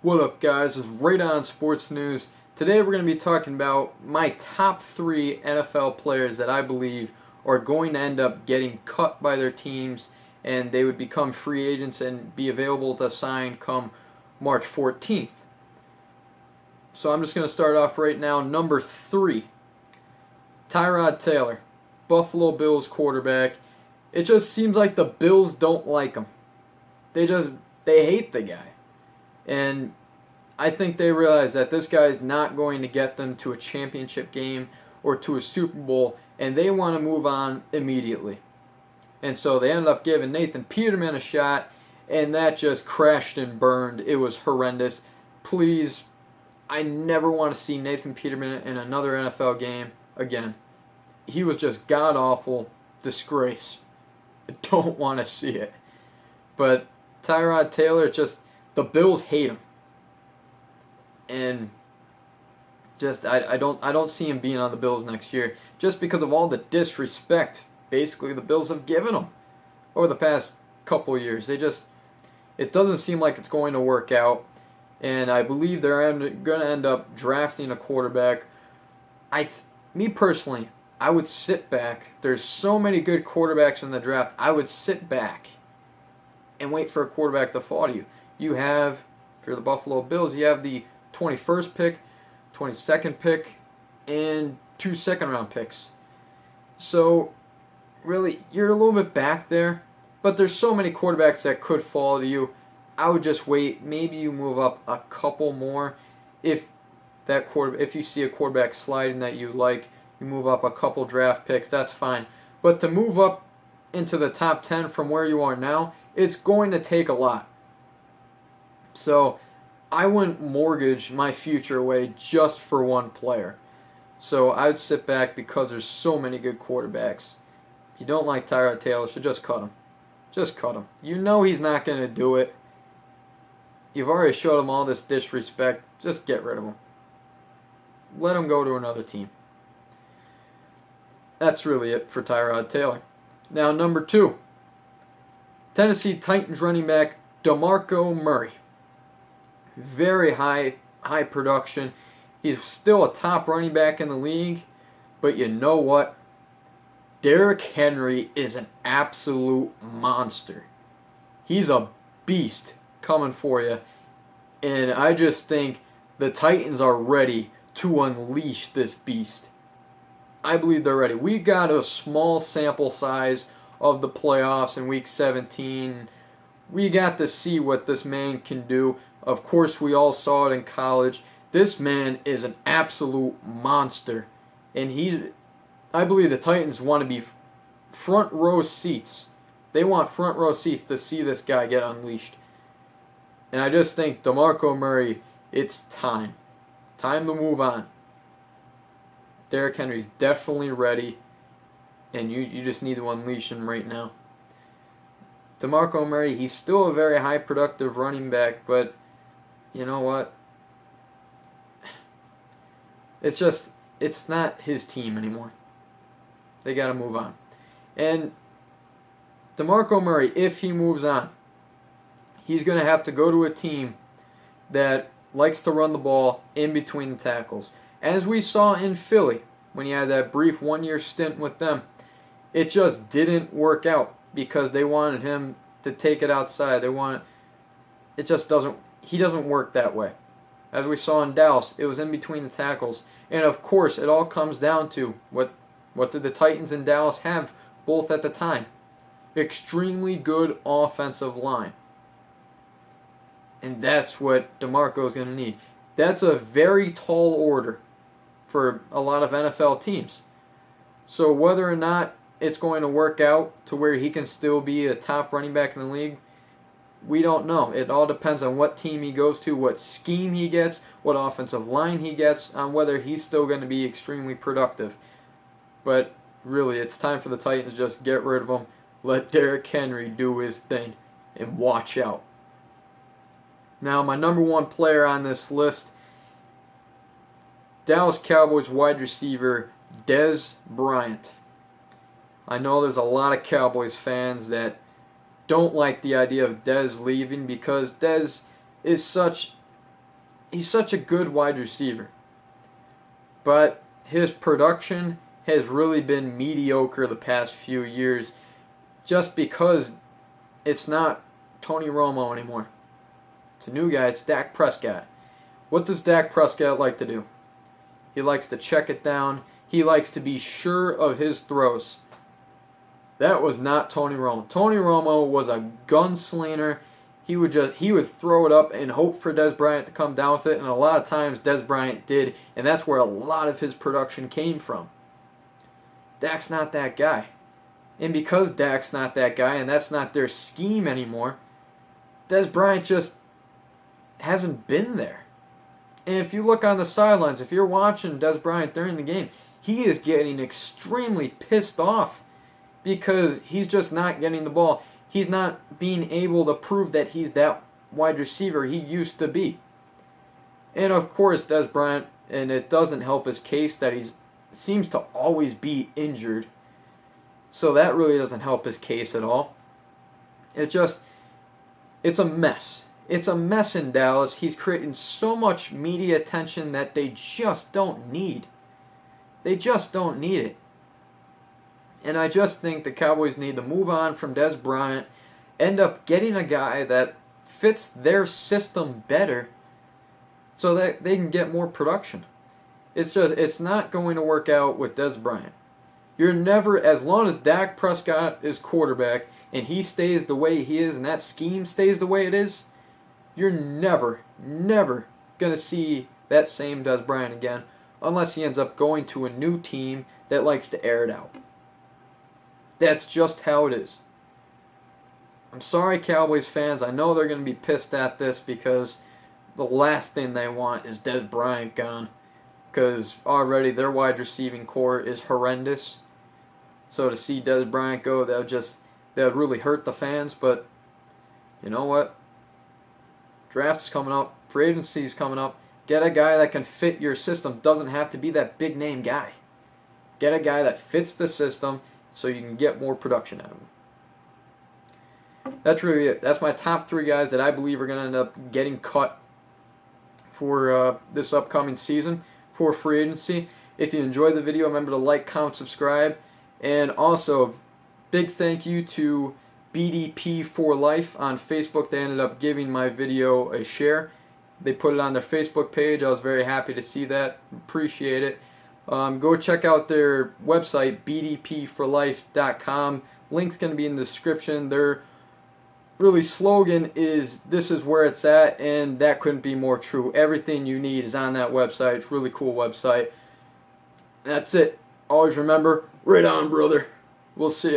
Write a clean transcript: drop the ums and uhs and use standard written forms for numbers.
What up, guys? It's Right On Sports News. Today we're going to be talking about my top 3 NFL players that I believe are going to end up getting cut by their teams and they would become free agents and be available to sign come March 14th. So I'm just going to start off right now. Number 3, Tyrod Taylor, Buffalo Bills quarterback. It just seems like the Bills don't like him. They hate the guy. And I think they realize that this guy is not going to get them to a championship game or to a Super Bowl, and they want to move on immediately. And so they ended up giving Nathan Peterman a shot, and that just crashed and burned. It was horrendous. Please, I never want to see Nathan Peterman in another NFL game again. He was just god-awful, disgrace. I don't want to see it. But Tyrod Taylor, the Bills hate him, and I don't see him being on the Bills next year just because of all the disrespect basically the Bills have given him over the past couple years. It doesn't seem like it's going to work out, and I believe they're going to end up drafting a quarterback. Me personally, I would sit back. There's so many good quarterbacks in the draft. I would sit back and wait for a quarterback to fall to you. You have, for the Buffalo Bills, you have the 21st pick, 22nd pick, and 2 second-round picks. So, really, you're a little bit back there, but there's so many quarterbacks that could fall to you. I would just wait. Maybe you move up a couple more. If you see a quarterback sliding that you like, you move up a couple draft picks, that's fine. But to move up into the top 10 from where you are now, it's going to take a lot. So I wouldn't mortgage my future away just for one player. So I would sit back because there's so many good quarterbacks. If you don't like Tyrod Taylor, so just cut him. Just cut him. You know he's not going to do it. You've already showed him all this disrespect. Just get rid of him. Let him go to another team. That's really it for Tyrod Taylor. Now, number 2, Tennessee Titans running back DeMarco Murray. Very high production. He's still a top running back in the league, but you know what? Derrick Henry is an absolute monster. He's a beast coming for you, and I just think the Titans are ready to unleash this beast. I believe they're ready. We got a small sample size of the playoffs in Week 17. We got to see what this man can do. Of course, we all saw it in college. This man is an absolute monster. And I believe the Titans want to be front row seats. They want front row seats to see this guy get unleashed. And I just think DeMarco Murray, it's time. Time to move on. Derrick Henry's definitely ready. And you just need to unleash him right now. DeMarco Murray, he's still a very high productive running back, but you know what? It's not his team anymore. They got to move on. And DeMarco Murray, if he moves on, he's going to have to go to a team that likes to run the ball in between the tackles. As we saw in Philly, when he had that brief 1-year stint with them, it just didn't work out because they wanted him to take it outside. He doesn't work that way. As we saw in Dallas, it was in between the tackles. And of course, it all comes down to what did the Titans and Dallas have both at the time? Extremely good offensive line. And that's what DeMarco is going to need. That's a very tall order for a lot of NFL teams. So whether or not it's going to work out to where he can still be a top running back in the league, we don't know. It all depends on what team he goes to, what scheme he gets, what offensive line he gets, on whether he's still going to be extremely productive. But really, it's time for the Titans to just get rid of him, let Derrick Henry do his thing, and watch out. Now, my number 1 player on this list, Dallas Cowboys wide receiver Dez Bryant. I know there's a lot of Cowboys fans that don't like the idea of Dez leaving because Dez is such he's such a good wide receiver. But his production has really been mediocre the past few years just because it's not Tony Romo anymore. It's a new guy. It's Dak Prescott. What does Dak Prescott like to do? He likes to check it down. He likes to be sure of his throws. That was not Tony Romo. Tony Romo was a gunslinger. He would throw it up and hope for Dez Bryant to come down with it, and a lot of times Dez Bryant did, and that's where a lot of his production came from. Dak's not that guy. And because Dak's not that guy, and that's not their scheme anymore, Dez Bryant just hasn't been there. And if you look on the sidelines, if you're watching Dez Bryant during the game, he is getting extremely pissed off because he's just not getting the ball. He's not being able to prove that he's that wide receiver he used to be. And of course, Dez Bryant, and it doesn't help his case that he seems to always be injured. So that really doesn't help his case at all. It's a mess. It's a mess in Dallas. He's creating so much media attention that they just don't need. They just don't need it. And I just think the Cowboys need to move on from Dez Bryant, end up getting a guy that fits their system better so that they can get more production. It's not going to work out with Dez Bryant. You're never, as long as Dak Prescott is quarterback and he stays the way he is and that scheme stays the way it is, you're never going to see that same Dez Bryant again unless he ends up going to a new team that likes to air it out. That's just how it is. I'm sorry, Cowboys fans. I know they're going to be pissed at this because the last thing they want is Dez Bryant gone because already their wide receiving core is horrendous. So to see Dez Bryant go, that would really hurt the fans. But you know what? Draft's coming up. Free agency's coming up. Get a guy that can fit your system. Doesn't have to be that big name guy. Get a guy that fits the system so you can get more production out of him. That's really it. That's my top 3 guys that I believe are going to end up getting cut for this upcoming season for free agency. If you enjoyed the video, remember to like, comment, subscribe. And also, big thank you to BDP for Life on Facebook. They ended up giving my video a share. They put it on their Facebook page. I was very happy to see that. Appreciate it. Go check out their website, bdpforlife.com. Link's going to be in the description. Their really slogan is, "This is where it's at," and that couldn't be more true. Everything you need is on that website. It's a really cool website. That's it. Always remember, right on, brother. We'll see ya.